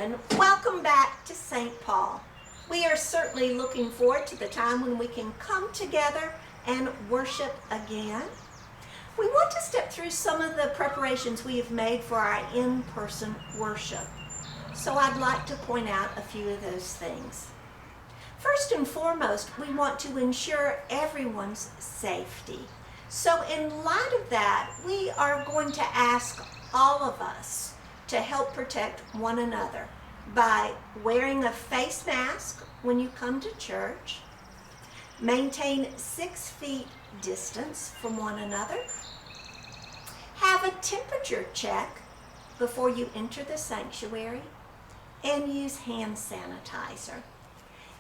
and welcome back to St. Paul. We are certainly looking forward to the time when we can come together and worship again. We want to step through some of the preparations we have made for our in-person worship. So I'd like to point out a few of those things. First and foremost, we want to ensure everyone's safety. So in light of that, we are going to ask all of us to help protect one another by wearing a face mask when you come to church, maintain 6 feet distance from one another, have a temperature check before you enter the sanctuary, and use hand sanitizer.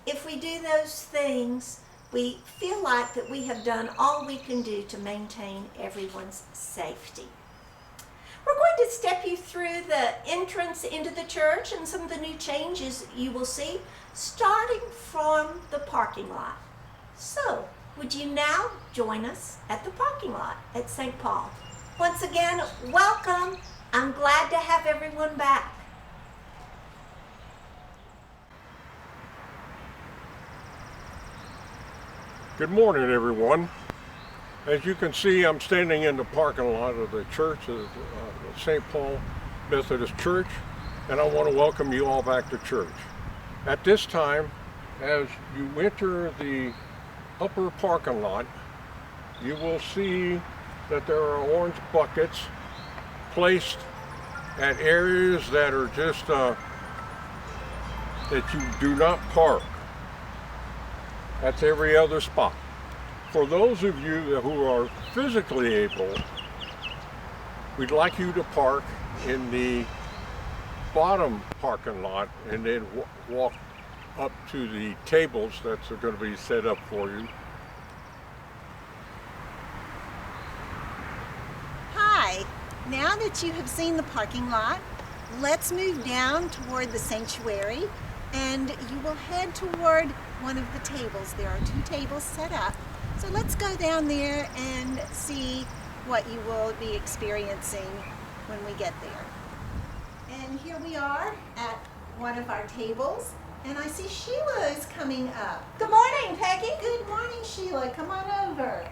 If we do those things, we feel like that we have done all we can do to maintain everyone's safety. We're going to step you through the entrance into the church and some of the new changes you will see, starting from the parking lot. So, would you now join us at the parking lot at St. Paul? Once again, welcome. I'm glad to have everyone back. Good morning, everyone. As you can see, I'm standing in the parking lot of the church, of St. Paul Methodist Church, and I want to welcome you all back to church. At this time, as you enter the upper parking lot, you will see that there are orange buckets placed at areas that are just that you do not park. That's every other spot. For those of you who are physically able, we'd like you to park in the bottom parking lot and then walk up to the tables that's going to be set up for you. Hi, now that you have seen the parking lot, let's move down toward the sanctuary and you will head toward one of the tables. There are 2 tables set up. So let's go down there and see what you will be experiencing when we get there. And here we are at one of our tables, and I see Sheila is coming up. Good morning, Peggy. Good morning, Sheila. Come on over.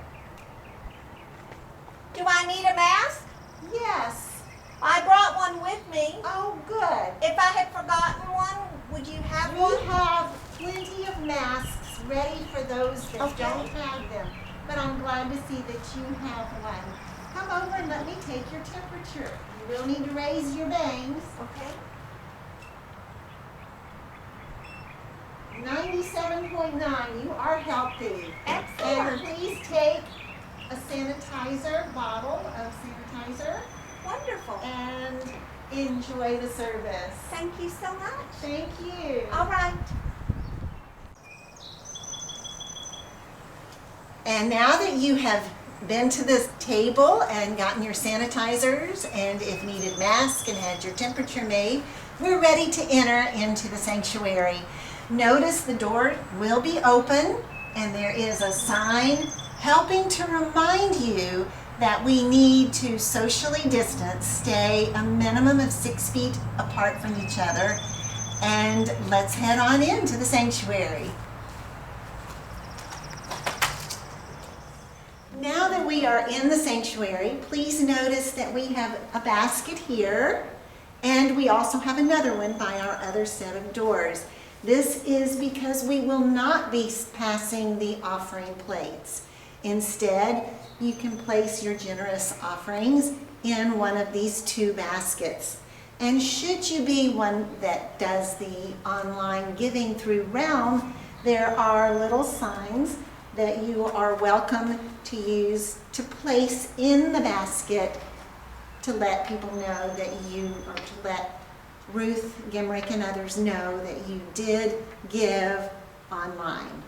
Do I need a mask? Yes. I brought one with me. Oh, good. If I had forgotten one, would you have We one? have plenty of masks ready for those that Okay. don't have them, but I'm glad to see that you have one. Come over and let me take your temperature. You will need to raise your bangs. Okay. 97.9, you are healthy. Excellent. And please take a sanitizer, bottle of sanitizer, Wonderful. and enjoy the service. Thank you so much. Thank you. All right. And now that you have been to this table and gotten your sanitizers and if needed masks and had your temperature made, we're ready to enter into the sanctuary. Notice the door will be open and there is a sign helping to remind you that we need to socially distance, stay a minimum of 6 feet apart from each other, and let's head on into the sanctuary. Now that we are in the sanctuary, please notice that we have a basket here, and we also have another one by our other set of doors. This is because we will not be passing the offering plates. Instead, you can place your generous offerings in one of these 2 baskets. And should you be one that does the online giving through Realm, there are little signs that you are welcome to use to place in the basket to let people know that you, or to let Ruth Gimrick and others know that you did give online.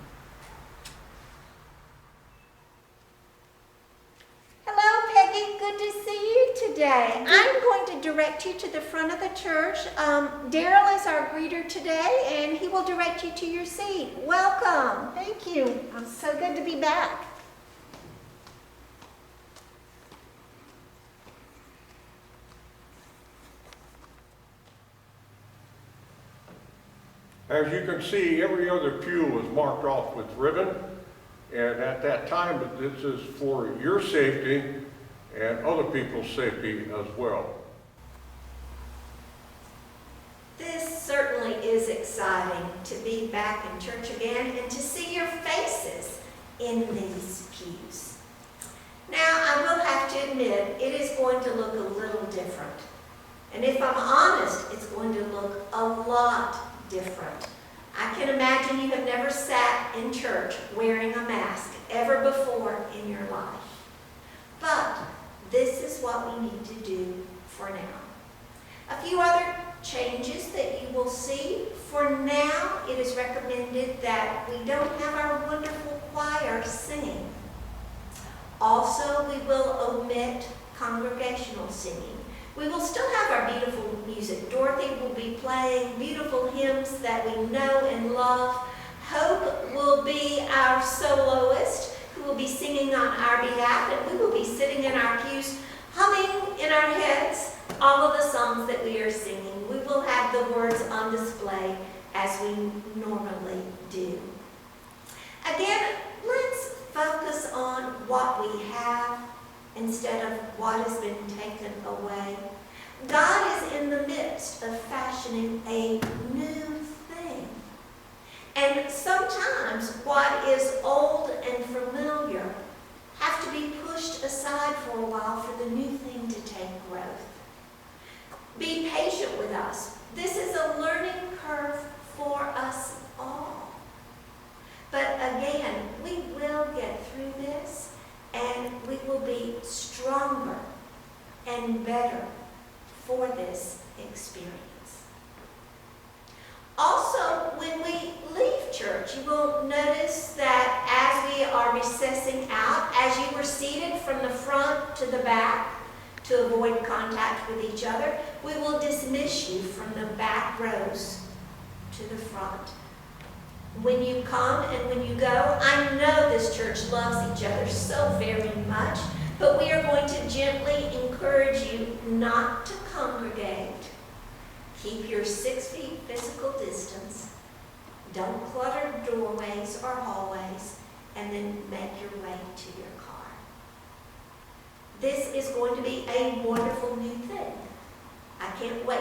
Hello, Peggy. Good to see you today. I'm going to direct you to the front of the church. Daryl is our greeter today, and he will direct you to your seat. Welcome. Thank you. I'm so good to be back. As you can see, every other pew was marked off with ribbon, and at that time, this is for your safety and other people's safety as well. This certainly is exciting to be back in church again and to see your faces in these pews. Now, I will have to admit, it is going to look a little different. And if I'm honest, it's going to look a lot different. I can imagine you have never sat in church wearing a mask ever before in your life. But this is what we need to do for now. A few other changes that you will see. For now, it is recommended that we don't have our wonderful choir singing. Also, we will omit congregational singing. We will still have our beautiful music. Dorothy will be playing beautiful hymns that we know and love. Hope will be our soloist who will be singing on our behalf, and we will be sitting in our pews humming in our heads all of the songs that we are singing. We will have the words on display as we normally do. Again, let's focus on what we have instead of what has been taken away. God is in the midst of fashioning a new thing. And sometimes what is old and familiar have to be pushed aside for a while for the new thing to take growth. Be patient with us. This is a learning curve for us all. But again, we will get through this, and we will be stronger and better for this experience. Also, when we leave church, you will notice that as we are recessing out, as you were seated from the front to the back to avoid contact with each other, we will dismiss you from the back rows to the front. When you come and when you go, I know this church loves each other so very much, but we are going to gently encourage you not to congregate. Keep your 6 feet physical distance. Don't clutter doorways or hallways, and then make your way to your car. This is going to be a wonderful new thing. I can't wait